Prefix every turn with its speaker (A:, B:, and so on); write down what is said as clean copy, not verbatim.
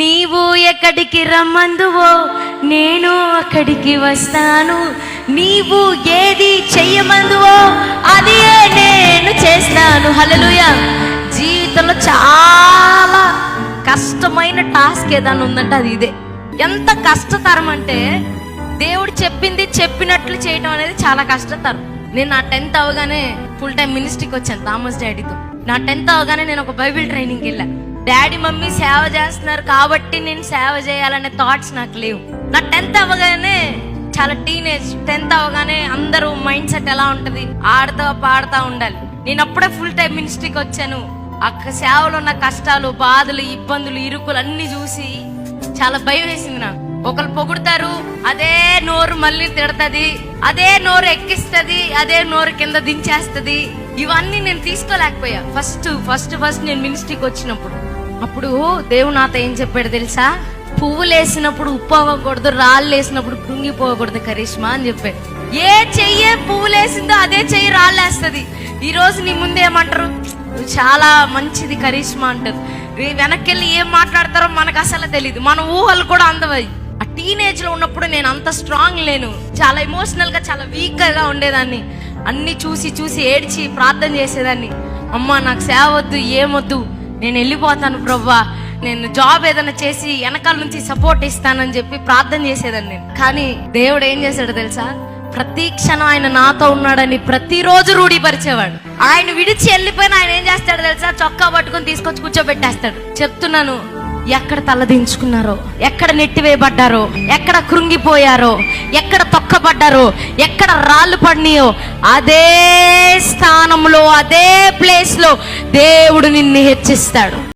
A: నీవు ఎక్కడికి రమ్మందువో నేను అక్కడికి వస్తాను, నీవు ఏది చెయ్యమందువో అది నేను చేస్తాను. హల్లెలూయా. జీవితంలో చాలా కష్టమైన టాస్క్ ఏదైనా ఉందంటే అది ఇదే. ఎంత కష్టతరం అంటే దేవుడు చెప్పింది చెప్పినట్లు చేయటం అనేది చాలా కష్టతరం. నేను నా 10th అవగానే ఫుల్ టైం మినిస్ట్రీకి వచ్చాను థామస్ డాడీతో. నా 10th అవగానే నేను ఒక బైబిల్ ట్రైనింగ్కి వెళ్ళా. డాడీ మమ్మీ సేవ చేస్తున్నారు కాబట్టి నేను సేవ చేయాలనే థాట్స్ నాకు లేవు. నా 10th అవగానే చాలా టీనేజ్. 10th అవగానే అందరూ మైండ్ సెట్ ఎలా ఉంటది, ఆడుతా పాడుతూ ఉండాలి. నేను అప్పుడే ఫుల్ టైం మినిస్ట్రీకి వచ్చాను. అక్క సేవలో ఉన్న కష్టాలు, బాధలు, ఇబ్బందులు, ఇరుకులు అన్ని చూసి చాలా భయం వేసింది నాకు. ఒకరు పొగుడతారు, అదే నోరు మళ్ళీ తిడతది, అదే నోరు ఎక్కిస్తుంది, అదే నోరు కింద దించేస్తుంది. ఇవన్నీ నేను తీసుకోలేకపోయా. ఫస్ట్ నేను మినిస్ట్రీకి వచ్చినప్పుడు అప్పుడు దేవుడు నాతో ఏం చెప్పాడు తెలుసా? పువ్వులు వేసినప్పుడు ఉప్పు అవ్వకూడదు, రాళ్ళు వేసినప్పుడు కృంగిపోకూడదు కరిష్మా అని చెప్పాడు. ఏ చెయ్యి పువ్వులు వేసిందో అదే చెయ్యి రాళ్ళు వేస్తుంది. ఈ రోజు నీ ముందు ఏమంటారు? చాలా మంచిది కరిష్మా అంటారు. వెనక్కి ఏం మాట్లాడతారో మనకు అసలు తెలియదు. మన ఊహలు కూడా అందవై. ఆ టీనేజ్ లో ఉన్నప్పుడు నేను అంత స్ట్రాంగ్ లేను, చాలా ఎమోషనల్ గా చాలా వీక్ గా ఉండేదాన్ని. అన్ని చూసి ఏడ్చి ప్రార్థన చేసేదాన్ని. అమ్మా నాకు సేవ వద్దు, ఏమొద్దు, నేను వెళ్ళిపోతాను ప్రభువా, నేను జాబ్ ఏదైనా చేసి వెనకాల నుంచి సపోర్ట్ ఇస్తానని చెప్పి ప్రార్థన చేసేదాన్ని నేను. కానీ దేవుడు ఏం చేశాడు తెలుసా? ప్రతి క్షణం ఆయన నాతో ఉన్నాడని ప్రతిరోజు రూఢీపరిచేవాడు. ఆయన విడిచి వెళ్ళిపోయిన ఆయన ఏం చేస్తాడు తెలుసా? చొక్కా పట్టుకొని తీసుకొచ్చి కూర్చోబెట్టేస్తాడు. చెప్తున్నాను, ఎక్కడ తలదించుకున్నారో, ఎక్కడ నెట్టివేయబడ్డారో, ఎక్కడ కృంగిపోయారో, ఎక్కడ తొక్కబడ్డారో, ఎక్కడ రాళ్ళు పడినాయో అదే స్థానంలో, అదే ప్లేస్ లో దేవుడు నిన్ను హెచ్చిస్తాడు.